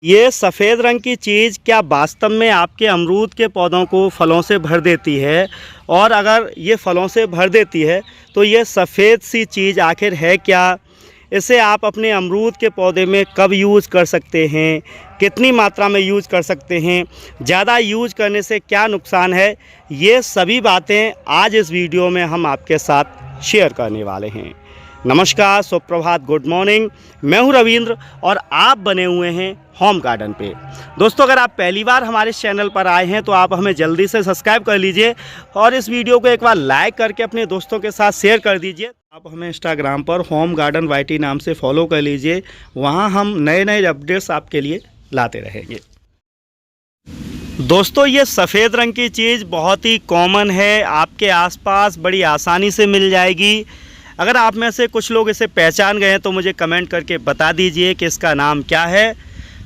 ये सफ़ेद रंग की चीज़ क्या वास्तव में आपके अमरूद के पौधों को फलों से भर देती है? और अगर ये फलों से भर देती है तो ये सफ़ेद सी चीज़ आखिर है क्या? इसे आप अपने अमरूद के पौधे में कब यूज़ कर सकते हैं? कितनी मात्रा में यूज़ कर सकते हैं? ज़्यादा यूज़ करने से क्या नुकसान है? ये सभी बातें आज इस वीडियो में हम आपके साथ शेयर करने वाले हैं। नमस्कार, सुप्रभात, गुड मॉर्निंग। मैं हूं रविंद्र और आप बने हुए हैं होम गार्डन पे। दोस्तों, अगर आप पहली बार हमारे चैनल पर आए हैं तो आप हमें जल्दी से सब्सक्राइब कर लीजिए और इस वीडियो को एक बार लाइक करके अपने दोस्तों के साथ शेयर कर दीजिए। आप हमें इंस्टाग्राम पर होम गार्डन YT नाम से फॉलो कर लीजिए। वहां हम नए नए अपडेट्स आपके लिए लाते रहेंगे। दोस्तों, ये सफ़ेद रंग की चीज़ बहुत ही कॉमन है, आपके आसपास बड़ी आसानी से मिल जाएगी। अगर आप में से कुछ लोग इसे पहचान गए हैं तो मुझे कमेंट करके बता दीजिए कि इसका नाम क्या है।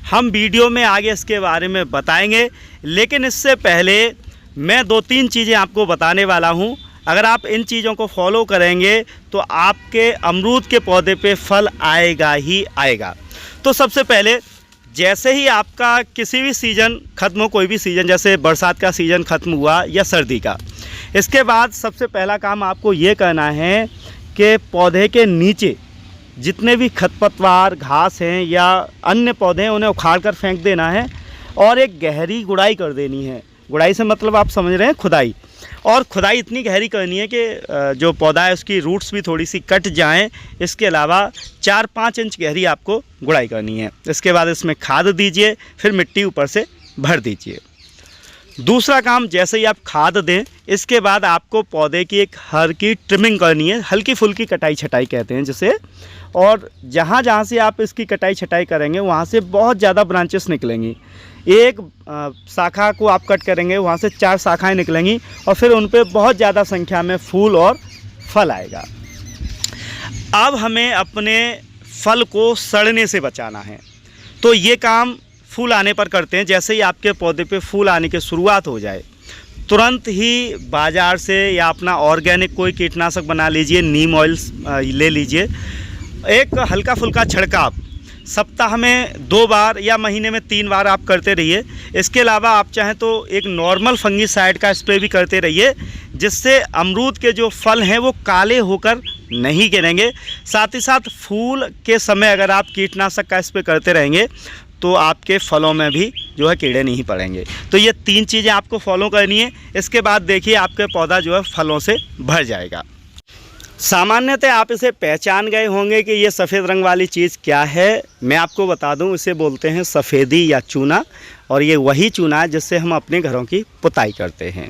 हम वीडियो में आगे इसके बारे में बताएंगे, लेकिन इससे पहले मैं 2-3 चीज़ें आपको बताने वाला हूं। अगर आप इन चीज़ों को फॉलो करेंगे तो आपके अमरूद के पौधे पे फल आएगा ही आएगा। तो सबसे पहले, जैसे ही आपका किसी भी सीज़न ख़त्म हो, कोई भी सीज़न, जैसे बरसात का सीज़न ख़त्म हुआ या सर्दी का, इसके बाद सबसे पहला काम आपको ये करना है कि पौधे के नीचे जितने भी खरपतवार, घास हैं या अन्य पौधे हैं उन्हें उखाड़ कर फेंक देना है और एक गहरी गुड़ाई कर देनी है। गुड़ाई से मतलब आप समझ रहे हैं खुदाई। और खुदाई इतनी गहरी करनी है कि जो पौधा है उसकी रूट्स भी थोड़ी सी कट जाएं। इसके अलावा 4-5 इंच गहरी आपको गुड़ाई करनी है। इसके बाद इसमें खाद दीजिए, फिर मिट्टी ऊपर से भर दीजिए। दूसरा काम, जैसे ही आप खाद दें इसके बाद आपको पौधे की एक हर की ट्रिमिंग करनी है, हल्की फुल्की कटाई छटाई कहते हैं जिसे। और जहाँ जहाँ से आप इसकी कटाई छटाई करेंगे वहाँ से बहुत ज़्यादा ब्रांचेस निकलेंगी। एक शाखा को आप कट करेंगे, वहाँ से 4 शाखाएं निकलेंगी और फिर उन पर बहुत ज़्यादा संख्या में फूल और फल आएगा। अब हमें अपने फल को सड़ने से बचाना है, तो ये काम फूल आने पर करते हैं। जैसे ही आपके पौधे पे फूल आने की शुरुआत हो जाए, तुरंत ही बाज़ार से या अपना ऑर्गेनिक कोई कीटनाशक बना लीजिए, नीम ऑयल ले लीजिए। एक हल्का फुल्का छिड़काव सप्ताह में 2 बार या महीने में 3 बार आप करते रहिए। इसके अलावा आप चाहें तो एक नॉर्मल फंगीसाइड का स्प्रे भी करते रहिए, जिससे अमरूद के जो फल हैं वो काले होकर नहीं गिरेंगे। साथ ही साथ फूल के समय अगर आप कीटनाशक का स्प्रे करते रहेंगे तो आपके फलों में भी जो है कीड़े नहीं पड़ेंगे। तो ये 3 चीज़ें आपको फॉलो करनी है। इसके बाद देखिए आपके पौधा जो है फलों से भर जाएगा। सामान्यतः आप इसे पहचान गए होंगे कि ये सफ़ेद रंग वाली चीज़ क्या है। मैं आपको बता दूं, इसे बोलते हैं सफ़ेदी या चूना, और ये वही चूना है जिससे हम अपने घरों की पुताई करते हैं।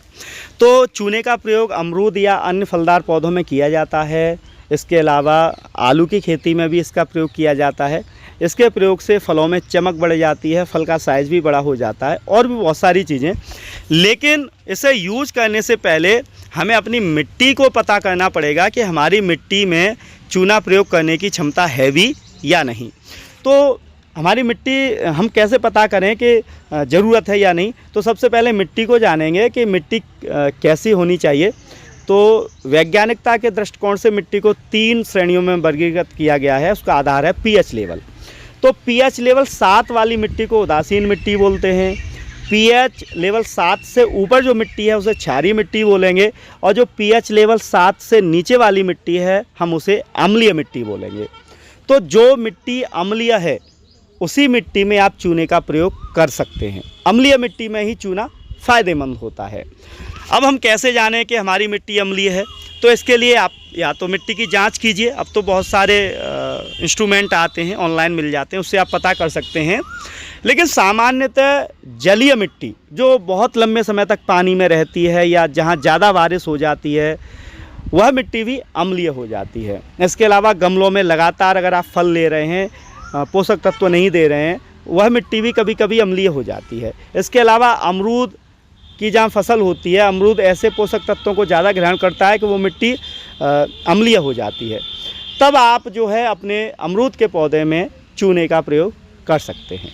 तो चूने का प्रयोग अमरूद या अन्य फलदार पौधों में किया जाता है। इसके अलावा आलू की खेती में भी इसका प्रयोग किया जाता है। इसके प्रयोग से फलों में चमक बढ़ जाती है, फल का साइज़ भी बड़ा हो जाता है और भी बहुत सारी चीज़ें। लेकिन इसे यूज करने से पहले हमें अपनी मिट्टी को पता करना पड़ेगा कि हमारी मिट्टी में चूना प्रयोग करने की क्षमता है भी या नहीं। तो हमारी मिट्टी हम कैसे पता करें कि ज़रूरत है या नहीं? तो सबसे पहले मिट्टी को जानेंगे कि मिट्टी कैसी होनी चाहिए। तो वैज्ञानिकता के दृष्टिकोण से मिट्टी को 3 श्रेणियों में वर्गीकृत किया गया है। उसका आधार है pH लेवल। तो pH लेवल 7 वाली मिट्टी को उदासीन मिट्टी बोलते हैं। pH लेवल 7 से ऊपर जो मिट्टी है उसे क्षारीय मिट्टी बोलेंगे, और जो pH लेवल 7 से नीचे वाली मिट्टी है हम उसे अम्लीय मिट्टी बोलेंगे। तो जो मिट्टी अम्लीय है उसी मिट्टी में आप चूने का प्रयोग कर सकते हैं। अम्लीय मिट्टी में ही चूना फ़ायदेमंद होता है। अब हम कैसे जानें कि हमारी मिट्टी अम्लीय है? तो इसके लिए आप या तो मिट्टी की जांच कीजिए। अब तो बहुत सारे इंस्ट्रूमेंट आते हैं, ऑनलाइन मिल जाते हैं, उससे आप पता कर सकते हैं। लेकिन सामान्यतः जलीय मिट्टी जो बहुत लंबे समय तक पानी में रहती है या जहाँ ज़्यादा बारिश हो जाती है, वह मिट्टी भी अम्लीय हो जाती है। इसके अलावा गमलों में लगातार अगर आप फल ले रहे हैं, पोषक तत्व नहीं दे रहे हैं, वह मिट्टी भी कभी कभी अम्लीय हो जाती है। इसके अलावा अमरूद की जहाँ फसल होती है, अमरूद ऐसे पोषक तत्वों को ज़्यादा ग्रहण करता है कि वो मिट्टी अम्लीय हो जाती है। तब आप जो है अपने अमरूद के पौधे में चूने का प्रयोग कर सकते हैं।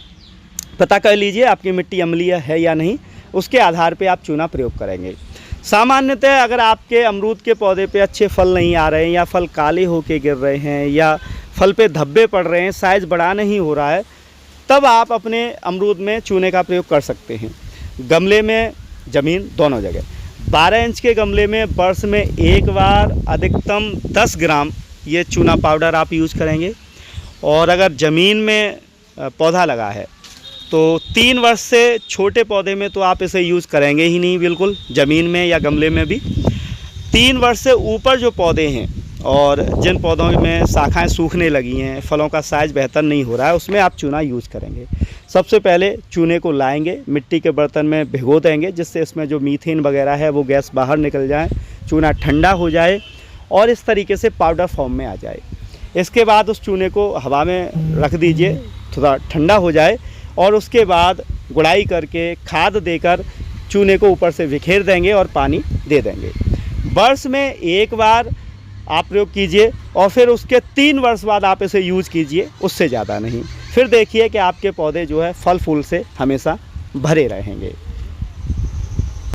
पता कर लीजिए आपकी मिट्टी अम्लीय है या नहीं, उसके आधार पे आप चूना प्रयोग करेंगे। सामान्यतः अगर आपके अमरूद के पौधे पे अच्छे फल नहीं आ रहे हैं या फल काले होके गिर रहे हैं या फल पे धब्बे पड़ रहे हैं, साइज़ बड़ा नहीं हो रहा है, तब आप अपने अमरूद में चूने का प्रयोग कर सकते हैं। गमले में, ज़मीन, दोनों जगह। 12 इंच के गमले में वर्ष में एक बार अधिकतम 10 ग्राम ये चूना पाउडर आप यूज़ करेंगे। और अगर ज़मीन में पौधा लगा है तो 3 वर्ष से छोटे पौधे में तो आप इसे यूज़ करेंगे ही नहीं, बिल्कुल, ज़मीन में या गमले में भी। 3 वर्ष से ऊपर जो पौधे हैं और जिन पौधों में शाखाएं सूखने लगी हैं, फलों का साइज़ बेहतर नहीं हो रहा है, उसमें आप चूना यूज़ करेंगे। सबसे पहले चूने को लाएंगे, मिट्टी के बर्तन में भिगो देंगे, जिससे इसमें जो मीथेन वगैरह है वो गैस बाहर निकल जाए, चूना ठंडा हो जाए और इस तरीके से पाउडर फॉर्म में आ जाए। इसके बाद उस चूने को हवा में रख दीजिए, थोड़ा ठंडा हो जाए, और उसके बाद गुड़ाई करके खाद देकर चूने को ऊपर से बिखेर देंगे और पानी दे देंगे। वर्ष में एक बार आप प्रयोग कीजिए और फिर उसके 3 वर्ष बाद आप इसे यूज़ कीजिए, उससे ज़्यादा नहीं। फिर देखिए कि आपके पौधे जो है फल फूल से हमेशा भरे रहेंगे।